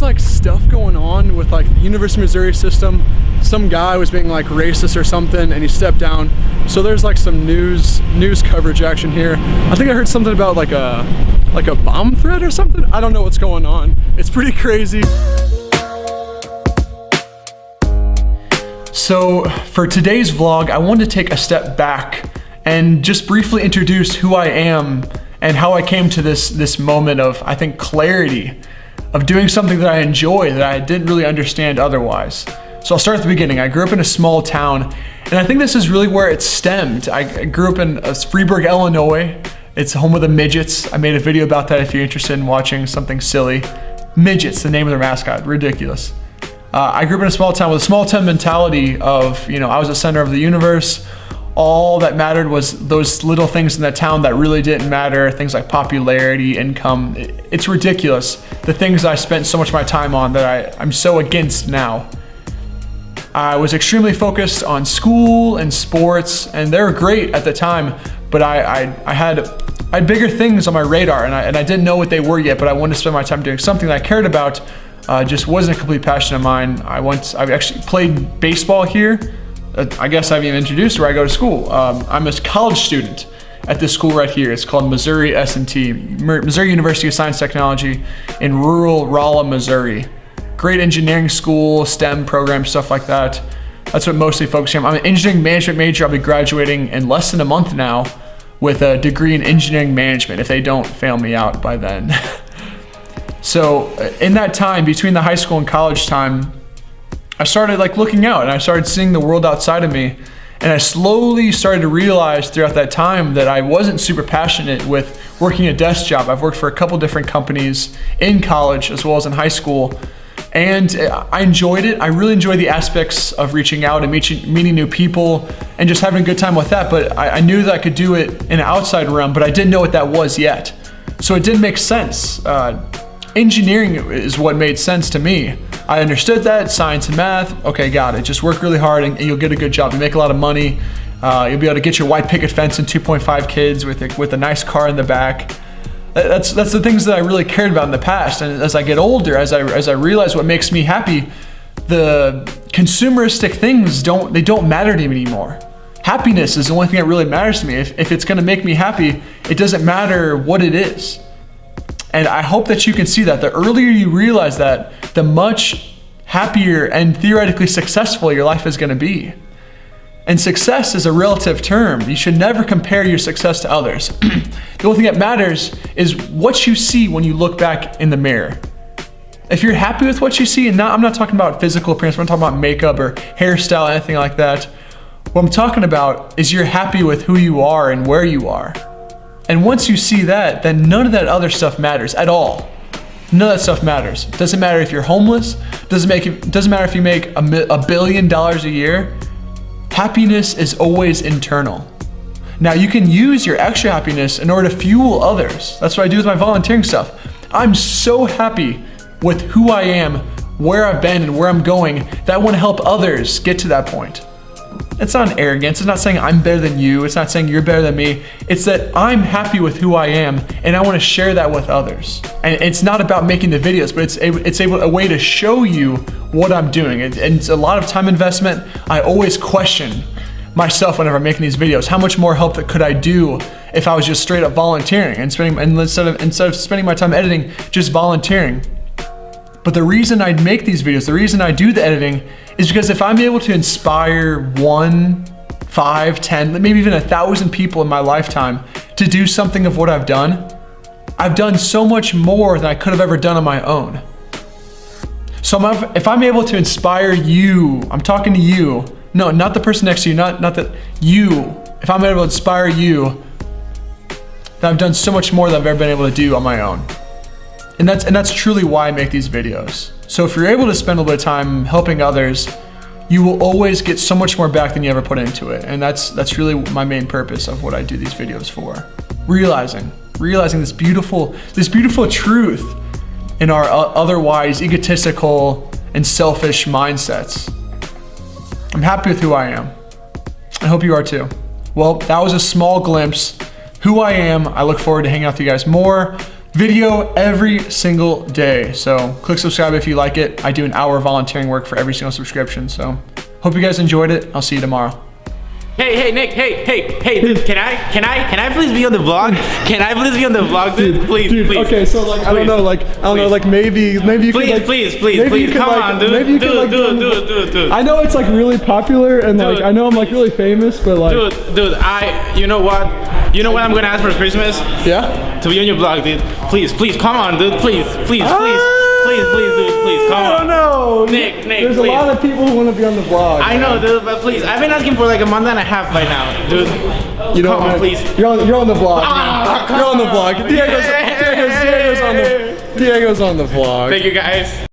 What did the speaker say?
like stuff going on with like the University of Missouri system. Some guy was being like racist or something and he stepped down. So there's like some news coverage action here. I think I heard something about like a bomb threat or something. I don't know what's going on. It's pretty crazy. So for today's vlog, I wanted to take a step back and just briefly introduce who I am and how I came to this moment of, I think, clarity of doing something that I enjoy that I didn't really understand otherwise. So I'll start at the beginning. I grew up in a small town, and I think this is really where it stemmed. I grew up in Freeburg, Illinois. It's home of the Midgets. I made a video about that if you're interested in watching something silly. Midgets, the name of their mascot, ridiculous. I grew up in a small town with a small town mentality of, I was the center of the universe. All that mattered was those little things in that town that really didn't matter, things like popularity, income. It's ridiculous, the things I spent so much of my time on that I'm so against now. I was extremely focused on school and sports, and they were great at the time, but I had bigger things on my radar, and I didn't know what they were yet, but I wanted to spend my time doing something that I cared about. Just wasn't a complete passion of mine. I've actually played baseball here. I guess I've even introduced where I go to school. I'm a college student at this school right here. It's called Missouri S&T, Missouri University of Science and Technology in rural Rolla, Missouri. Great engineering school, STEM program, stuff like that. That's what mostly focusing on. I'm an engineering management major. I'll be graduating in less than a month now with a degree in engineering management if they don't fail me out by then. So in that time, between the high school and college time, I started looking out and I started seeing the world outside of me. And I slowly started to realize throughout that time that I wasn't super passionate with working a desk job. I've worked for a couple different companies in college as well as in high school. And I enjoyed it. I really enjoyed the aspects of reaching out and meeting new people and just having a good time with that. But I knew that I could do it in an outside realm, but I didn't know what that was yet. So it didn't make sense. Engineering is what made sense to me. I understood that, science and math, okay, got it. Just work really hard and you'll get a good job. You make a lot of money. You'll be able to get your white picket fence and 2.5 kids with a nice car in the back. That's the things that I really cared about in the past. And as I get older, as I realize what makes me happy, the consumeristic things don't matter to me anymore. Happiness is the only thing that really matters to me. If it's gonna make me happy, it doesn't matter what it is. And I hope that you can see that. The earlier you realize that, the much happier and theoretically successful your life is gonna be. And success is a relative term. You should never compare your success to others. The only thing that matters is what you see when you look back in the mirror. If you're happy with what you see, and I'm not talking about physical appearance, I'm not talking about makeup or hairstyle, anything like that. What I'm talking about is you're happy with who you are and where you are. And once you see that, then none of that other stuff matters at all. None of that stuff matters. Doesn't matter if you're homeless. Doesn't matter if you make $1 billion a year. Happiness is always internal. Now you can use your extra happiness in order to fuel others. That's what I do with my volunteering stuff. I'm so happy with who I am, where I've been and where I'm going, that I want to help others get to that point. It's not an arrogance. It's not saying I'm better than you. It's not saying you're better than me. It's that I'm happy with who I am and I want to share that with others. And it's not about making the videos, but it's a way to show you what I'm doing. And it's a lot of time investment. I always question myself whenever I'm making these videos. How much more help could I do if I was just straight up volunteering and instead of spending my time editing, just volunteering? But the reason I make these videos, the reason I do the editing is because if I'm able to inspire 1, 5, 10, maybe even 1,000 people in my lifetime to do something of what I've done so much more than I could have ever done on my own. So if I'm able to inspire you, I'm talking to you, no, not the person next to you, not that you, if I'm able to inspire you, then I've done so much more than I've ever been able to do on my own. And that's truly why I make these videos. So if you're able to spend a little bit of time helping others, you will always get so much more back than you ever put into it. And that's really my main purpose of what I do these videos for. Realizing this beautiful truth in our otherwise egotistical and selfish mindsets. I'm happy with who I am. I hope you are too. Well, that was a small glimpse who I am. I look forward to hanging out with you guys more. video every single day. So click subscribe if you like it. I do an hour volunteering work for every single subscription. So hope you guys enjoyed it. I'll see you tomorrow. Hey, Nick, hey, dude, can I please be on the vlog? Can I please be on the vlog, dude? Please. Okay, so like, I don't know, like maybe you could like, please, come on, dude. Maybe you could like, dude. I know it's like really popular and like, I know I'm like really famous, but like. Dude, you know what I'm gonna ask for Christmas? Yeah? To be on your vlog, dude. Please, come on, dude. Please, dude, please, come on. I don't know. Nick, There's please. a lot of people who want to be on the vlog. I know, dude, but please. I've been asking for like a month and a half by now, dude. You know, come on, please. You're on the vlog. You're on the vlog. Diego's on the vlog. Thank you, guys.